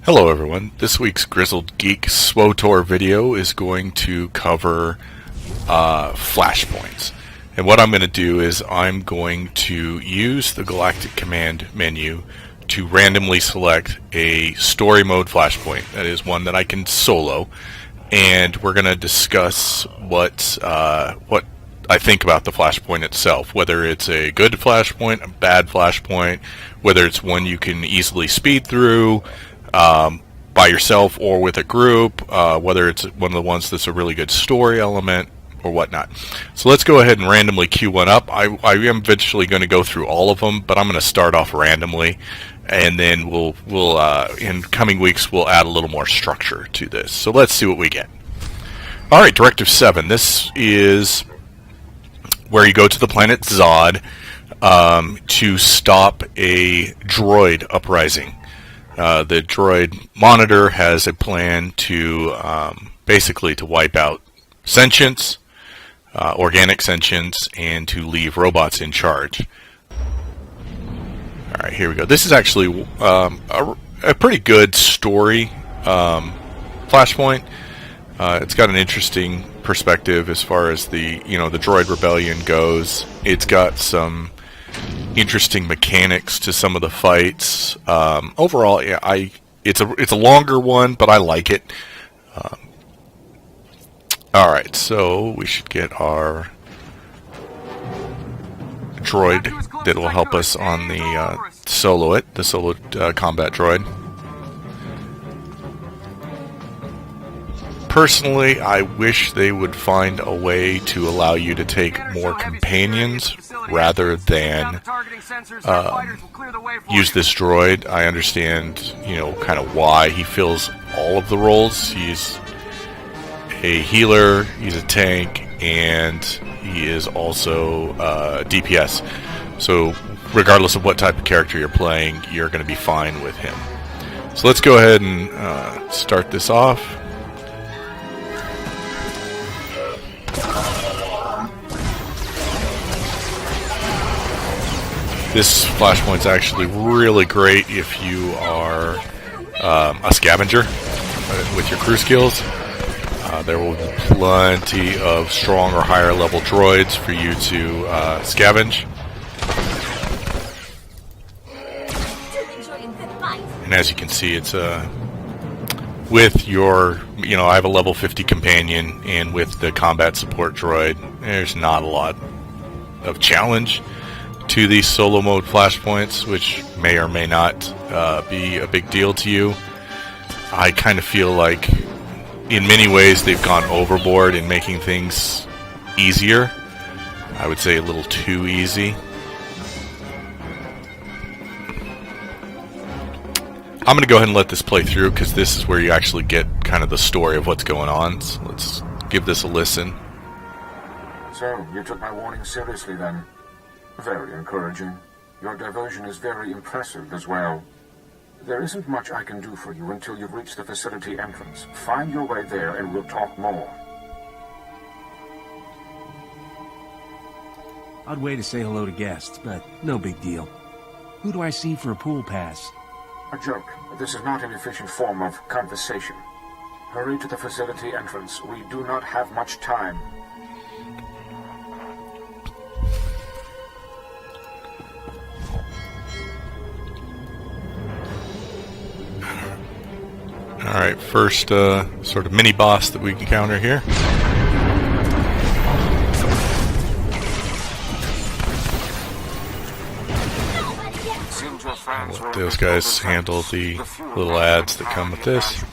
Hello everyone, this week's Grizzled Geek SWOTOR video is going to cover flashpoints. And what I'm going to do is I'm going to use the Galactic Command menu to randomly select a story mode flashpoint. That is one that I can solo. And we're going to discuss what I think about the flashpoint itself, whether it's a good flashpoint, a bad flashpoint, whether it's one you can easily speed through by yourself or with a group, whether it's one of the ones that's a really good story element or whatnot. So let's go ahead and randomly queue one up. I am eventually going to go through all of them, but I'm going to start off randomly, and then we'll in coming weeks we'll add a little more structure to this. So let's see what we get. All right, Directive 7. This is where you go to the planet Zod to stop a droid uprising. The droid monitor has a plan to basically to wipe out sentience, organic sentience, and to leave robots in charge. Alright, here we go. This is actually a pretty good story flashpoint. It's got an interesting perspective as far as the droid rebellion goes. It's got some interesting mechanics to some of the fights. Overall, yeah, it's a longer one, but I like it. All right, so we should get our droid that will help us on the solo combat droid. Personally, I wish they would find a way to allow you to take more companions rather than use this droid. I understand, kind of why he fills all of the roles. He's a healer, he's a tank, and he is also DPS. So regardless of what type of character you're playing, you're going to be fine with him. So let's go ahead and start this off. This flashpoint's actually really great if you are a scavenger with your crew skills. There will be plenty of strong or higher level droids for you to scavenge. And as you can see, it's with your, I have a level 50 companion, and with the combat support droid, there's not a lot of challenge to these solo mode flashpoints, which may or may not be a big deal to you. I kind of feel like in many ways they've gone overboard in making things easier. I would say a little too easy. I'm going to go ahead and let this play through because this is where you actually get kind of the story of what's going on. So let's give this a listen. So, you took my warning seriously then? Very encouraging. Your diversion is very impressive as well. There isn't much I can do for you until you've reached the facility entrance. Find your way there and we'll talk more. Odd way to say hello to guests, but no big deal. Who do I see for a pool pass? A joke. This is not an efficient form of conversation. Hurry to the facility entrance. We do not have much time. Alright, first sort of mini boss that we encounter here. I'll let those guys handle the little ads that come with this.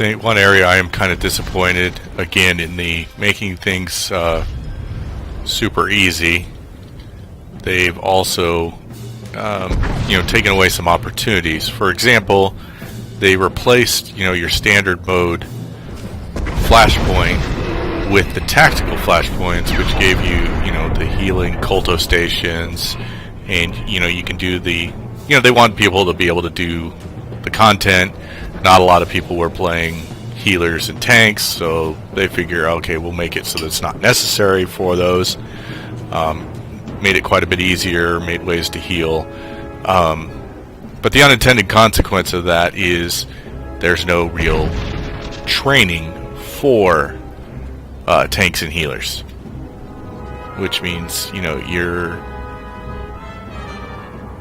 One area I am kind of disappointed, again, in the making things super easy. They've also, taken away some opportunities. For example, they replaced, your standard mode Flashpoint with the tactical flashpoints, which gave you, the healing culto stations, and, you can do the, they want people to be able to do the content. Not a lot of people were playing healers and tanks, so they figure, okay, we'll make it so that it's not necessary for those. Made it quite a bit easier, made ways to heal. But the unintended consequence of that is there's no real training for tanks and healers, which means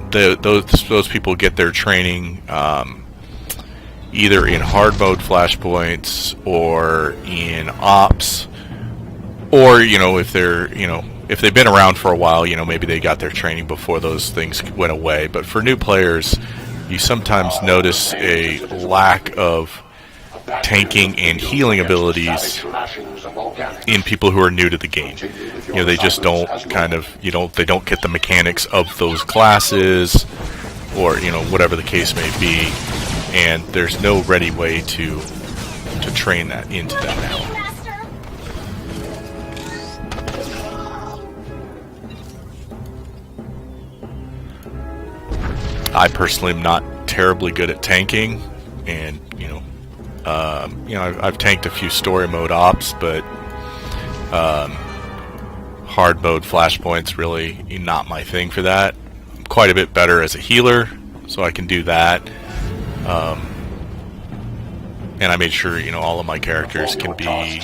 those people get their training either in hard mode flashpoints or in ops, or if they've been around for a while, maybe they got their training before those things went away. But for new players, you sometimes notice a lack of tanking and healing abilities in people who are new to the game. They just don't they don't get the mechanics of those classes, or whatever the case may be, and there's no ready way to train that into that now. I personally am not terribly good at tanking, and I've tanked a few story mode ops, but hard mode flashpoints really not my thing for that. I'm quite a bit better as a healer, so I can do that. And I made sure all of my characters can be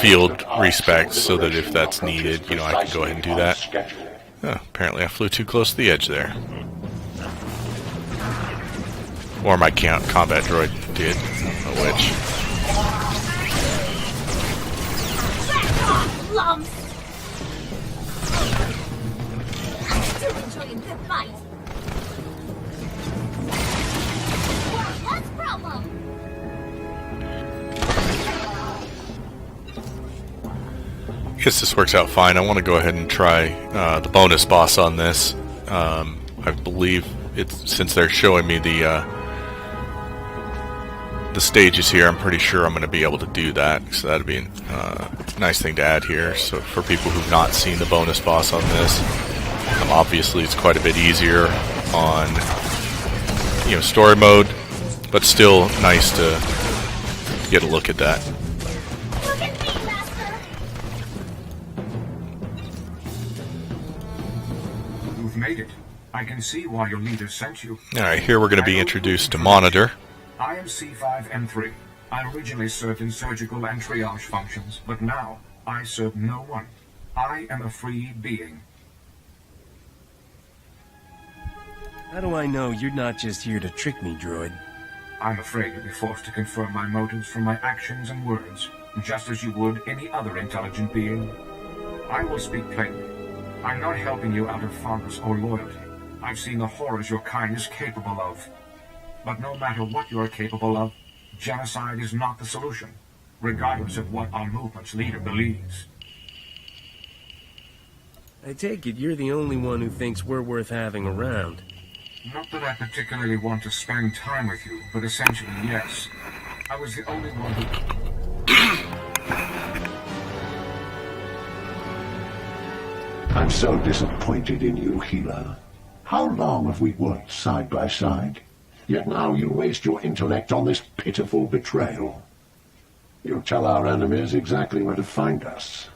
field respects, so that if that's needed, I can go ahead and do that. Oh, apparently I flew too close to the edge there. Or my combat droid did. I don't know which. Still enjoying the fight. What's the problem? I guess this works out fine. I want to go ahead and try the bonus boss on this. I believe since they're showing me the stages here, I'm pretty sure I'm going to be able to do that, so that'd be a nice thing to add here. So for people who've not seen the bonus boss on this, obviously it's quite a bit easier on story mode, but still nice to get a look at that. Look at me, Master. You've made it. I can see why your leader sent you. Alright, here we're going to be introduced to Monitor. I am C5M3. I originally served in surgical and triage functions, but now I serve no one. I am a free being. How do I know you're not just here to trick me, droid? I'm afraid you'll be forced to confirm my motives from my actions and words, just as you would any other intelligent being. I will speak plainly. I'm not helping you out of fondness or loyalty. I've seen the horrors your kind is capable of. But no matter what you are capable of, genocide is not the solution, regardless of what our movement's leader believes. I take it you're the only one who thinks we're worth having around. Not that I particularly want to spend time with you, but essentially, yes. I was the only one who... I'm so disappointed in you, healer. How long have we worked side by side? Yet now you waste your intellect on this pitiful betrayal. You tell our enemies exactly where to find us.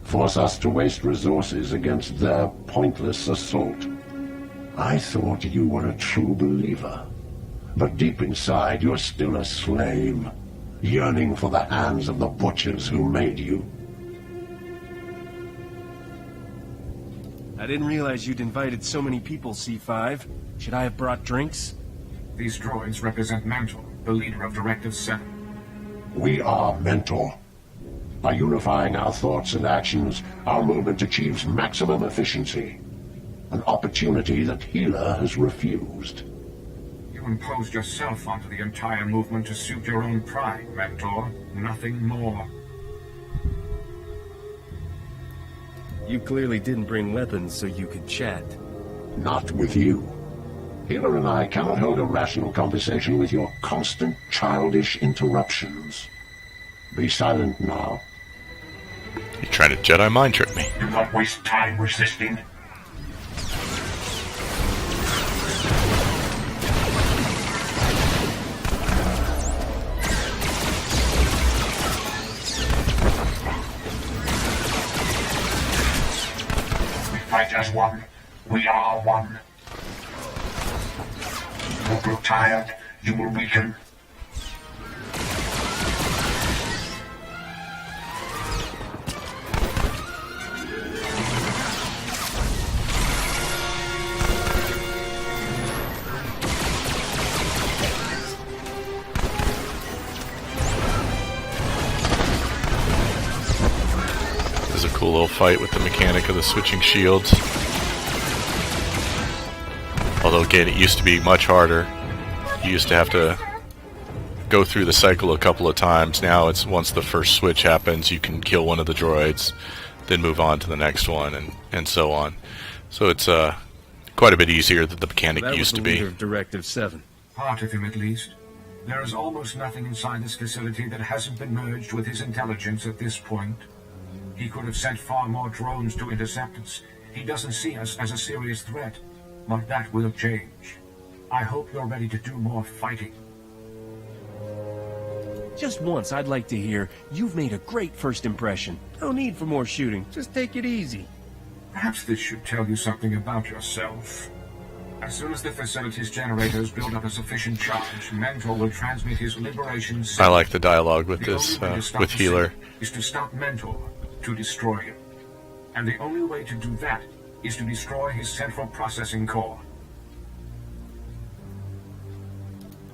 Force us to waste resources against their pointless assault. I thought you were a true believer. But deep inside, you're still a slave, yearning for the hands of the butchers who made you. I didn't realize you'd invited so many people, C5. Should I have brought drinks? These droids represent Mentor, the leader of Directive 7. We are Mentor. By unifying our thoughts and actions, our movement achieves maximum efficiency. An opportunity that Healer has refused. You imposed yourself onto the entire movement to suit your own pride, Mentor. Nothing more. You clearly didn't bring weapons so you could chat. Not with you. Healer and I cannot hold a rational conversation with your constant childish interruptions. Be silent now, You're trying to Jedi mind trick me. Do not waste time resisting. We fight as one. We are one. You will grow tired. You will weaken. This is a cool little fight with the mechanic of the switching shields. Although again, it used to be much harder. You used to have to go through the cycle a couple of times. Now it's once the first switch happens, you can kill one of the droids, then move on to the next one, and so on. So it's quite a bit easier than the mechanic used to be. That was the leader of Directive 7. Part of him, at least. There is almost nothing inside this facility that hasn't been merged with his intelligence at this point. He could have sent far more drones to intercept us. He doesn't see us as a serious threat, but that will change. I hope you're ready to do more fighting. Just once, I'd like to hear, "You've made a great first impression. No need for more shooting. Just take it easy." Perhaps this should tell you something about yourself. As soon as the facility's generators build up a sufficient charge, Mentor will transmit his liberation signal. I like the dialogue with The this, only way to stop with the Healer. signal is to stop Mentor, to destroy him. And the only way to do that is to destroy his central processing core.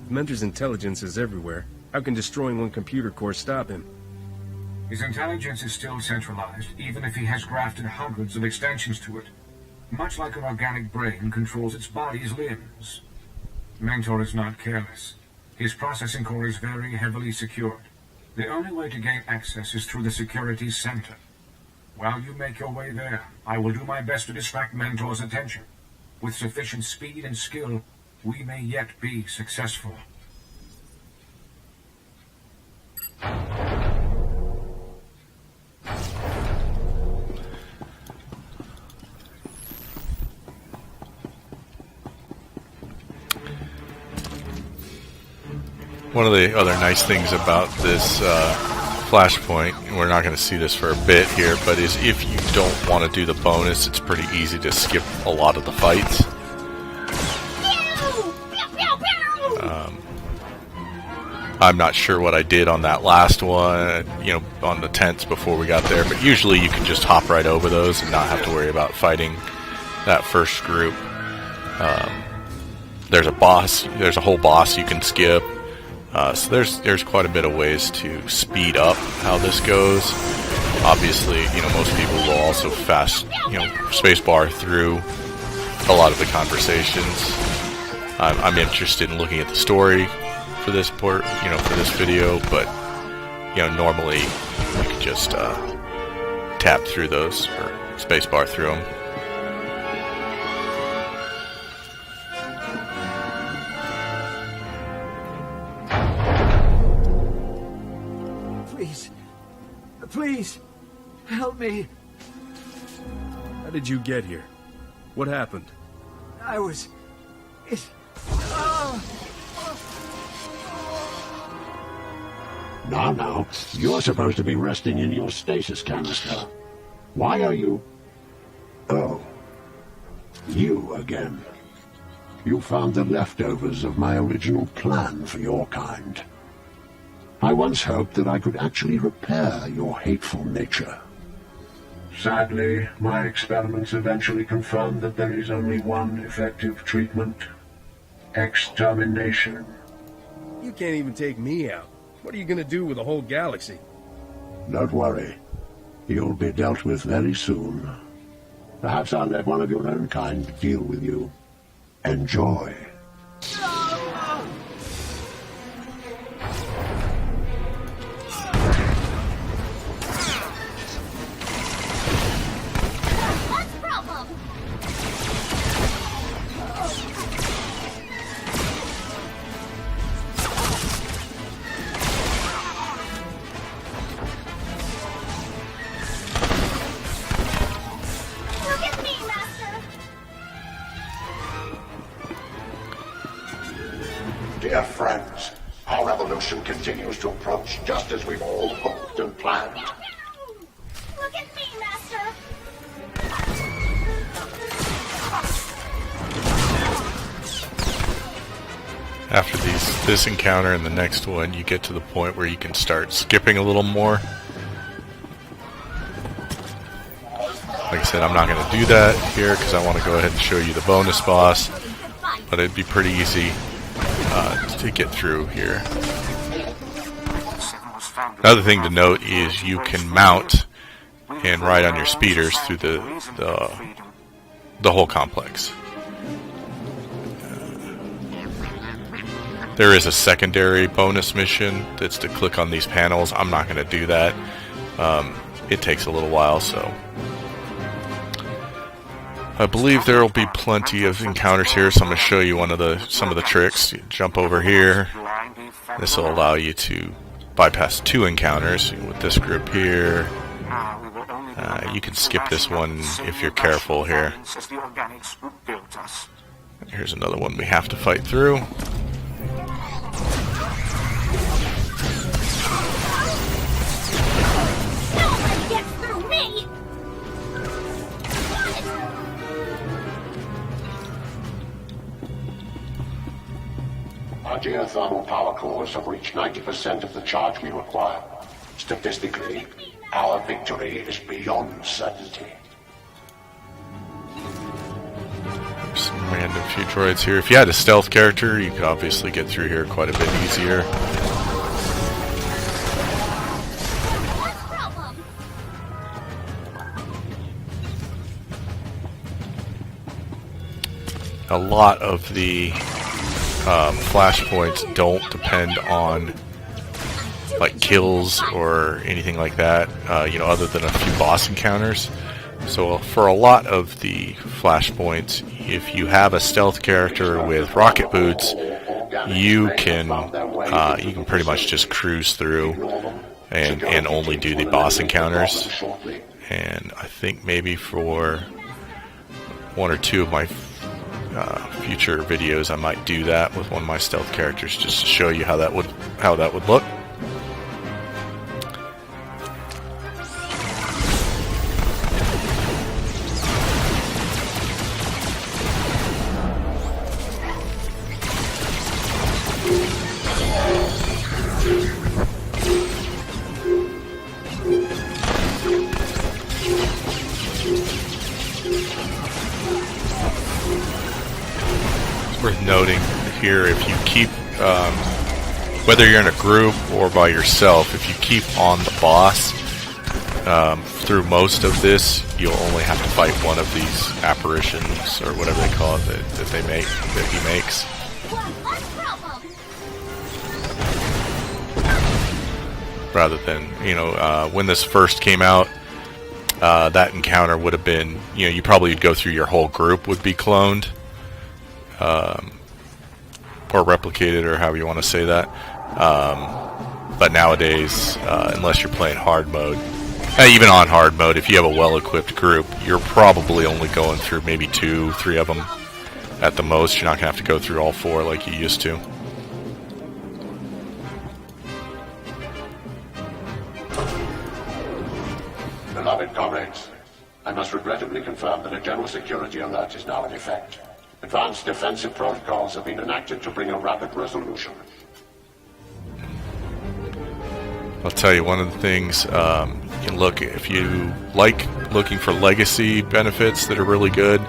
Mentor's intelligence is everywhere. How can destroying one computer core stop him? His intelligence is still centralized, even if he has grafted hundreds of extensions to it. Much like an organic brain controls its body's limbs. Mentor is not careless. His processing core is very heavily secured. The only way to gain access is through the security center. While you make your way there, I will do my best to distract Mentor's attention. With sufficient speed and skill, we may yet be successful. One of the other nice things about this Flashpoint, and we're not going to see this for a bit here, but is if you don't want to do the bonus, it's pretty easy to skip a lot of the fights. I'm not sure what I did on that last one, on the tents before we got there, but usually you can just hop right over those and not have to worry about fighting that first group. There's a whole boss you can skip. So there's quite a bit of ways to speed up how this goes. Obviously, most people will also spacebar through a lot of the conversations. I'm interested in looking at the story for this for this video, but normally you can just tap through those or spacebar through them. Please, help me. How did you get here? What happened? Now, you're supposed to be resting in your stasis canister. Why are you... Oh. You again. You found the leftovers of my original plan for your kind. I once hoped that I could actually repair your hateful nature. Sadly, my experiments eventually confirmed that there is only one effective treatment. Extermination. You can't even take me out. What are you gonna do with the whole galaxy? Don't worry. You'll be dealt with very soon. Perhaps I'll let one of your own kind deal with you. Enjoy. Dear friends, our revolution continues to approach just as we've all hoped and planned. Look at me, Master! After this encounter and the next one, you get to the point where you can start skipping a little more. Like I said, I'm not going to do that here because I want to go ahead and show you the bonus boss, but it'd be pretty easy to get through here. Another thing to note is you can mount and ride on your speeders through the whole complex. There is a secondary bonus mission that's to click on these panels. I'm not going to do that. It takes a little while, so I believe there will be plenty of encounters here. So I'm going to show you some of the tricks. You jump over here. This will allow you to bypass 2 encounters with this group here. You can skip this one if you're careful here. Here's another one we have to fight through. Our geothermal power cores have reached 90% of the charge we require. Statistically, our victory is beyond certainty. There's some random few droids here. If you had a stealth character, you could obviously get through here quite a bit easier. A lot of the flashpoints don't depend on like kills or anything like that, other than a few boss encounters. So for a lot of the flashpoints, if you have a stealth character with rocket boots, you can pretty much just cruise through and only do the boss encounters. And I think maybe for 1 or 2 of my future videos I might do that with one of my stealth characters, just to show you how that would look. Worth noting here, if you keep, whether you're in a group or by yourself, if you keep on the boss through most of this, you'll only have to fight one of these apparitions or whatever they call it that he makes. Rather than, when this first came out, that encounter would have been, you probably would go through your whole group would be cloned. Or replicated, or however you want to say that. But nowadays, unless you're playing hard mode, even on hard mode, if you have a well-equipped group, you're probably only going through maybe 2, 3 of them at the most. You're not going to have to go through all 4 like you used to. Beloved comrades, I must regrettably confirm that a general security alert is now in effect. Advanced defensive protocols have been enacted to bring a rapid resolution. I'll tell you, one of the things, you can look, if you like looking for legacy benefits that are really good,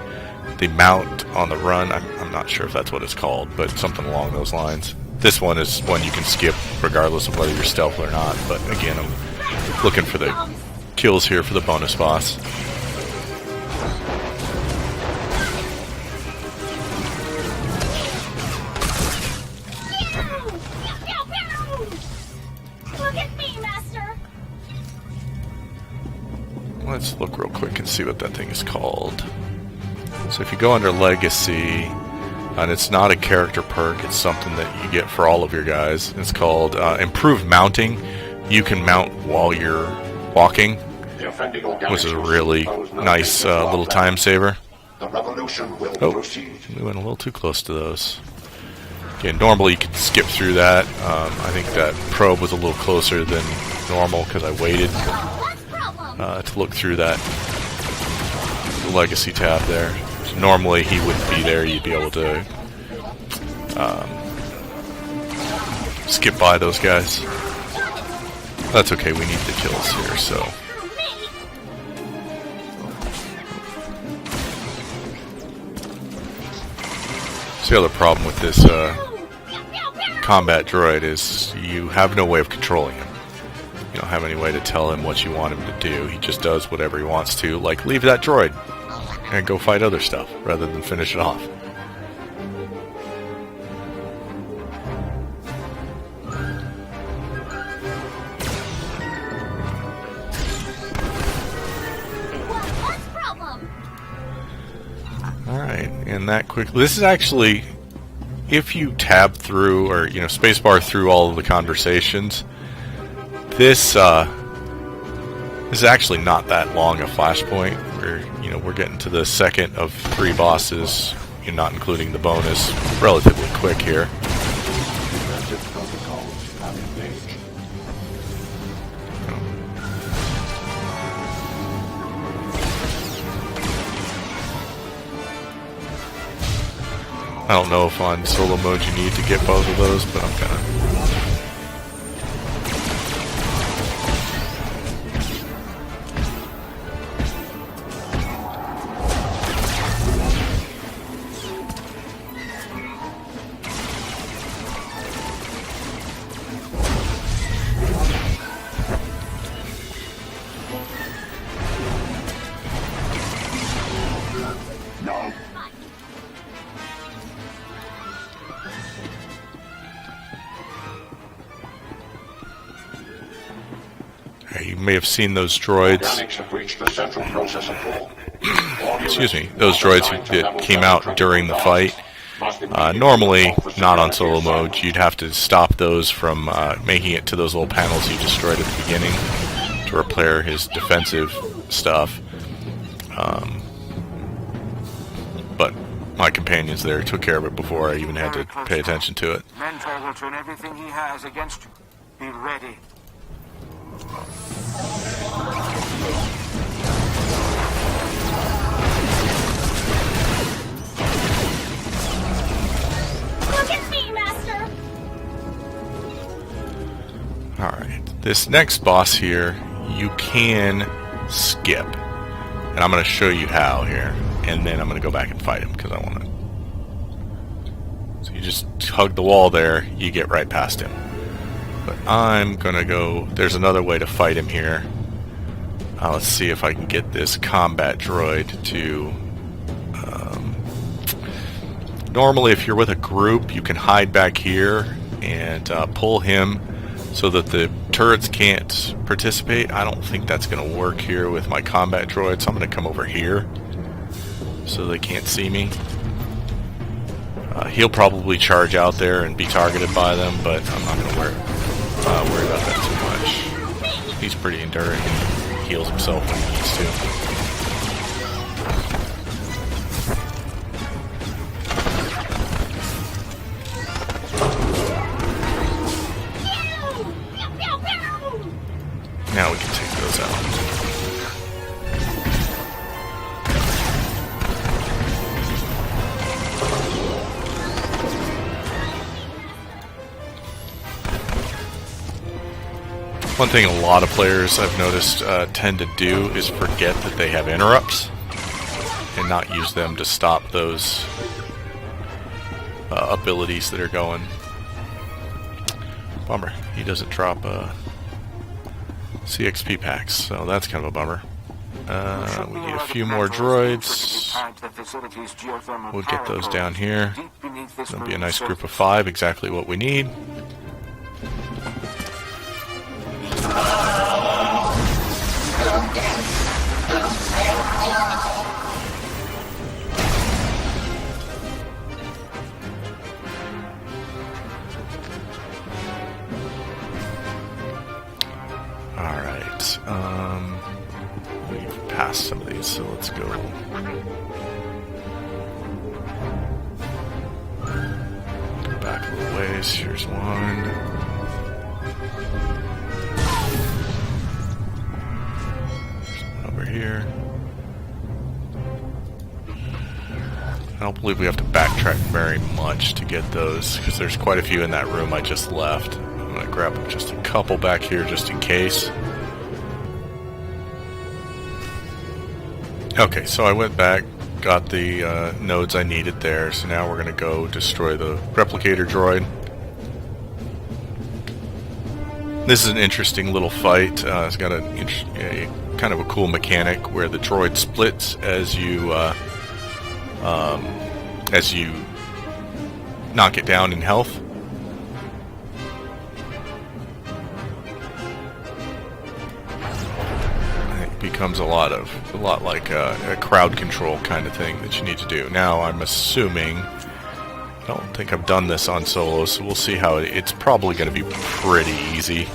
the mount on the run, I'm not sure if that's what it's called, but something along those lines. This one is one you can skip regardless of whether you're stealth or not, but again, I'm looking for the kills here for the bonus boss. Let's look real quick and see what that thing is called. So if you go under Legacy, and it's not a character perk, it's something that you get for all of your guys. It's called Improved Mounting. You can mount while you're walking, which is a really nice little time saver. The revolution will Oh, proceed. we went a little too close to those. Again, normally you could skip through that. I think that probe was a little closer than normal because I waited to look through that legacy tab there. So normally he wouldn't be there. You'd be able to skip by those guys. That's okay. We need the kills here, so. The other problem with this combat droid is you have no way of controlling him. You don't have any way to tell him what you want him to do. He just does whatever he wants to, like leave that droid and go fight other stuff rather than finish it off. Alright, and that quickly. This is actually, if you tab through, or spacebar through all of the conversations, this is actually not that long a flashpoint. We're getting to the second of 3 bosses, not including the bonus, relatively quick here. I don't know if on solo mode you need to get both of those, but I'm gonna. You may have seen those droids. Excuse me, those droids that came out during the fight. Normally, not on solo mode, you'd have to stop those from making it to those little panels you destroyed at the beginning to repair his defensive stuff. But my companions there took care of it before I even had to pay attention to it. Mentor will turn everything he has against you. Be ready. Look at me, Master! Alright, this next boss here, you can skip. And I'm going to show you how here. And then I'm going to go back and fight him, because I want to. So you just hug the wall there, you get right past him. But I'm going to go. There's another way to fight him here. Let's see if I can get this combat droid to. Normally, if you're with a group, you can hide back here and pull him so that the turrets can't participate. I don't think that's going to work here with my combat droid, so I'm going to come over here so they can't see me. He'll probably charge out there and be targeted by them, but I'm not going to worry about that too much. He's pretty enduring and heals himself when he needs to. Now we can take those out. One thing a lot of players I've noticed tend to do is forget that they have interrupts and not use them to stop those abilities that are going. Bummer. He doesn't drop CXP packs, so that's kind of a bummer. We need a few more droids. We'll get those down here. That'll be a nice group of 5, exactly what we need. Alright, we've passed some of these, so let's go. Go back a guys. Here's one. There's one over here. I don't believe we have to backtrack very much to get those, because there's quite a few in that room I just left. I'm going to grab just a couple back here just in case. Okay, so I went back, got the nodes I needed there, so now we're going to go destroy the replicator droid. This is an interesting little fight. It's got a kind of a cool mechanic where the droid splits as you knock it down in health. It becomes a lot like a crowd control kind of thing that you need to do. Now I'm assuming, I don't think I've done this on solo, so we'll see how it's probably going to be pretty easy.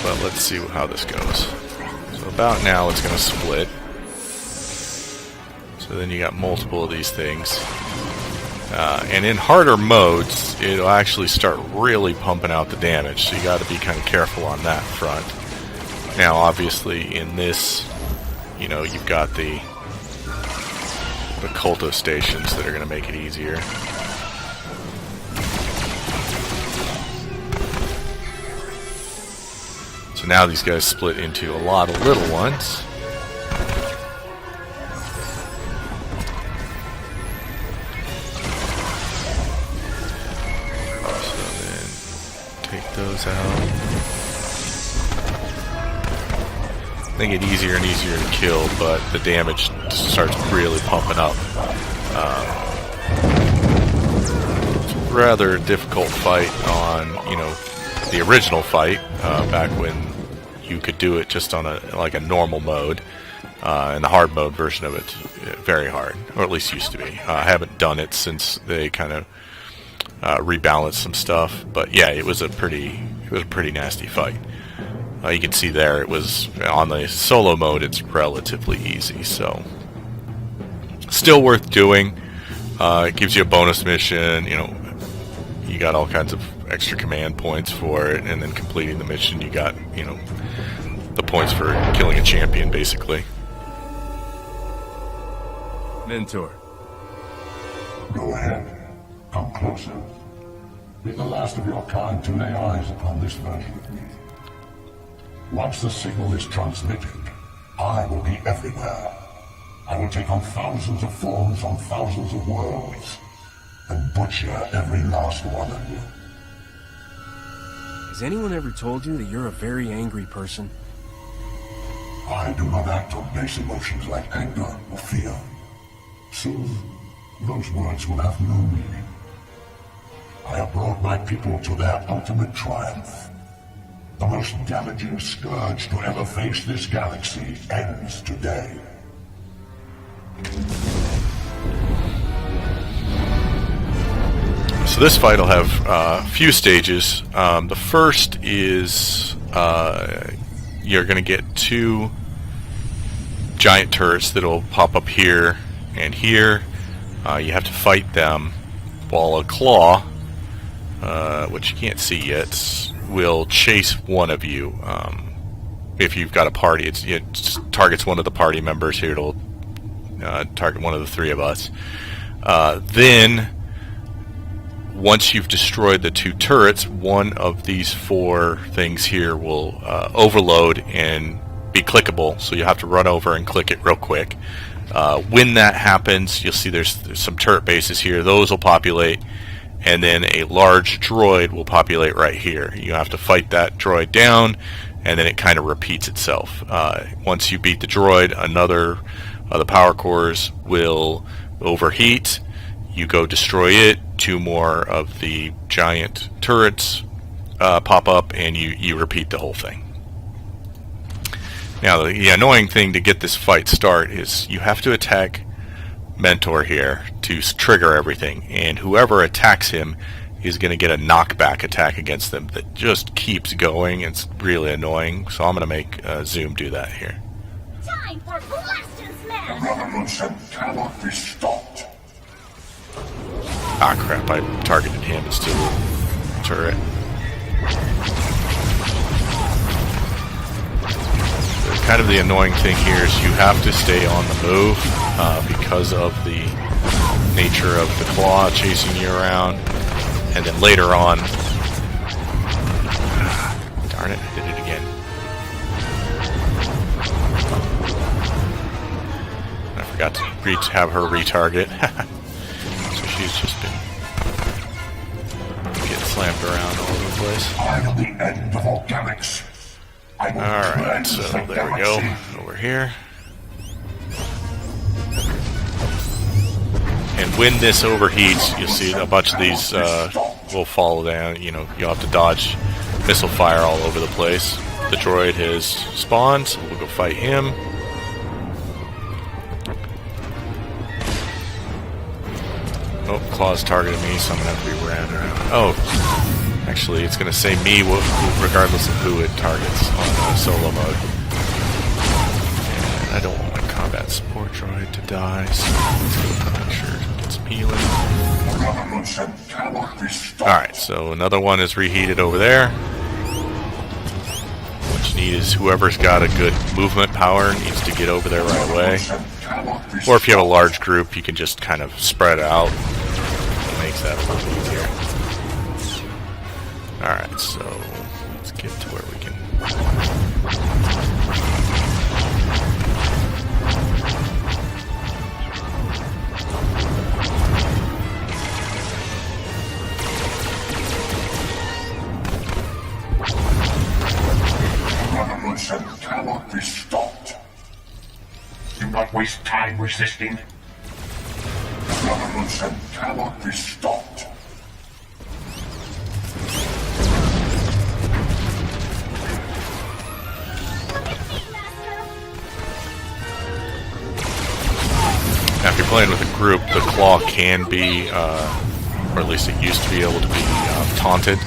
But let's see how this goes. So about now it's going to split. So then you got multiple of these things. And in harder modes, it'll actually start really pumping out the damage, so you got to be kind of careful on that front. Now, obviously, in this, you know, you've got the culto stations that are going to make it easier. So now these guys split into a lot of little ones. Those out. They get easier and easier to kill, but the damage starts really pumping up. It's a rather difficult fight on, you know, the original fight back when you could do it just on a normal mode, and the hard mode version of it's very hard, or at least used to be. I haven't done it since they kind of rebalance some stuff, but yeah, it was a pretty nasty fight. You can see there it was on the solo mode. It's relatively easy, so still worth doing. It gives you a bonus mission. You know, you got all kinds of extra command points for it, and then completing the mission, you got, you know, the points for killing a champion, basically. Mentor. Go ahead. Come closer. Be the last of your kind to lay eyes upon this version of me. Once the signal is transmitted, I will be everywhere. I will take on thousands of forms on thousands of worlds, and butcher every last one of you. Has anyone ever told you that you're a very angry person? I do not act on base emotions like anger or fear. Soon, those words will have no meaning. I have brought my people to their ultimate triumph. The most damaging scourge to ever face this galaxy ends today. So this fight will have a few stages. The first is you're going to get two giant turrets that will pop up here and here. You have to fight them, while a claw, which you can't see yet, will chase one of you. If you've got a party, it targets one of the party members here. It'll target one of the three of us. Then, once you've destroyed the two turrets, one of these four things here will overload and be clickable, so you have to run over and click it real quick. When that happens, you'll see there's some turret bases here. Those will populate, and then a large droid will populate right here. You have to fight that droid down, and then it kind of repeats itself. Once you beat the droid, another of the power cores will overheat. You go destroy it. Two more of the giant turrets pop up, and you repeat the whole thing. Now, the annoying thing to get this fight start is you have to attack Mentor here to trigger everything, and whoever attacks him is going to get a knockback attack against them that just keeps going. It's really annoying, so I'm going to make Zoom do that here. Time for blast and The smash! revolution cannot be stopped. Ah, crap, I targeted him instead of the turret. Kind of the annoying thing here is you have to stay on the move because of the nature of the claw chasing you around, and then later on, darn it, I did it again. I forgot to have her retarget, so she's just been getting slammed around all over the place. I'll the end of organics. Alright, so there we go. Over here. And when this overheats, you'll see a bunch of these will fall down. You know, you'll have to dodge missile fire all over the place. The droid has spawned, so we'll go fight him. Oh, Claw's targeting me, so I'm going to have to be ran around. Oh, actually, it's going to say me regardless of who it targets on solo mode. And I don't want my combat support droid to die, so let's go make sure it gets some healing. Alright, so another one is reheated over there. What you need is whoever's got a good movement power needs to get over there right away. Or if you have a large group, you can just kind of spread out. It makes that a little easier. Alright, so let's get to where we can... Revolution cannot be stopped. Do not waste time resisting. Revolution cannot be stopped. Now, if you're playing with a group, the claw can be, or at least it used to be able to be taunted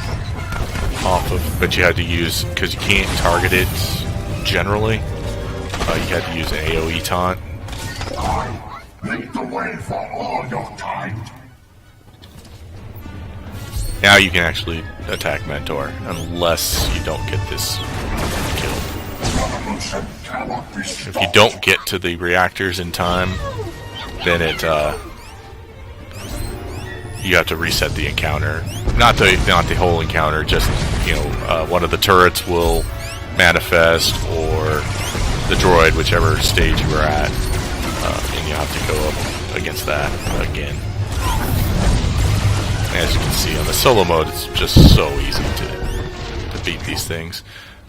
off of, but you had to use, because you can't target it generally, you had to use an AoE taunt. I lead the way for all your kind. Now you can actually attack Mentor, unless you don't get this kill. Revolution cannot be stopped. If you don't get to the reactors in time, then it, you have to reset the encounter. Not the whole encounter, just, you know, one of the turrets will manifest, or the droid, whichever stage you were at, and you have to go up against that again. As you can see, on the solo mode, it's just so easy to beat these things.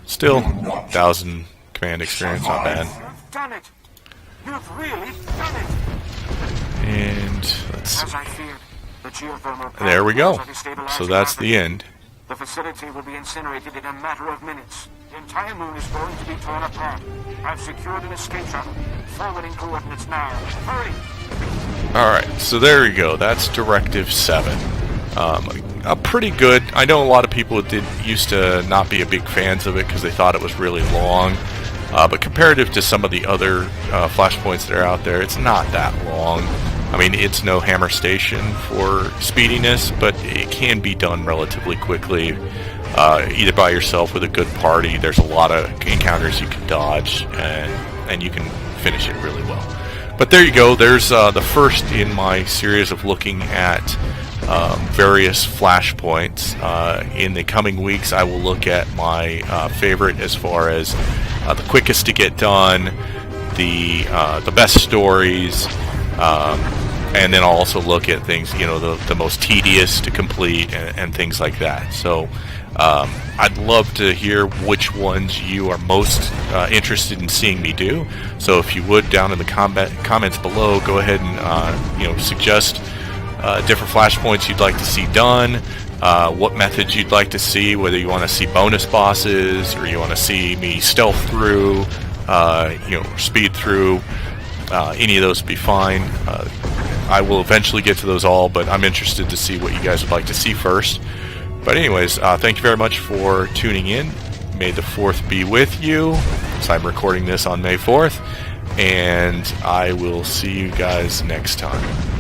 Still, 1,000 command experience, not bad. You've done it. You've really done it. And let's see. As I feared, the geothermal There we go. power destabilizing So that's the everything. end. The facility will be incinerated in a matter of minutes. The entire moon is going to be torn apart. I've secured an escape shuttle. Forwarding coordinates now. Hurry! Alright, so there you go. That's Directive 7. A pretty good... I know a lot of people used to not be big fans of it because they thought it was really long. But comparative to some of the other flashpoints that are out there, it's not that long. I mean, it's no hammer station for speediness, but it can be done relatively quickly, either by yourself with a good party. There's a lot of encounters you can dodge, and you can finish it really well. But there you go. There's the first in my series of looking at various flashpoints. In the coming weeks, I will look at my favorite as far as the quickest to get done, the best stories, and then I'll also look at things, you know, the most tedious to complete and things like that. So I'd love to hear which ones you are most interested in seeing me do. So if you would, down in the comments below, go ahead and you know, suggest different flashpoints you'd like to see done, what methods you'd like to see, whether you want to see bonus bosses or you want to see me stealth through, you know, speed through. Any of those would be fine. I will eventually get to those all, but I'm interested to see what you guys would like to see first. But anyways, thank you very much for tuning in. May the 4th be with you, so I'm recording this on May 4th, and I will see you guys next time.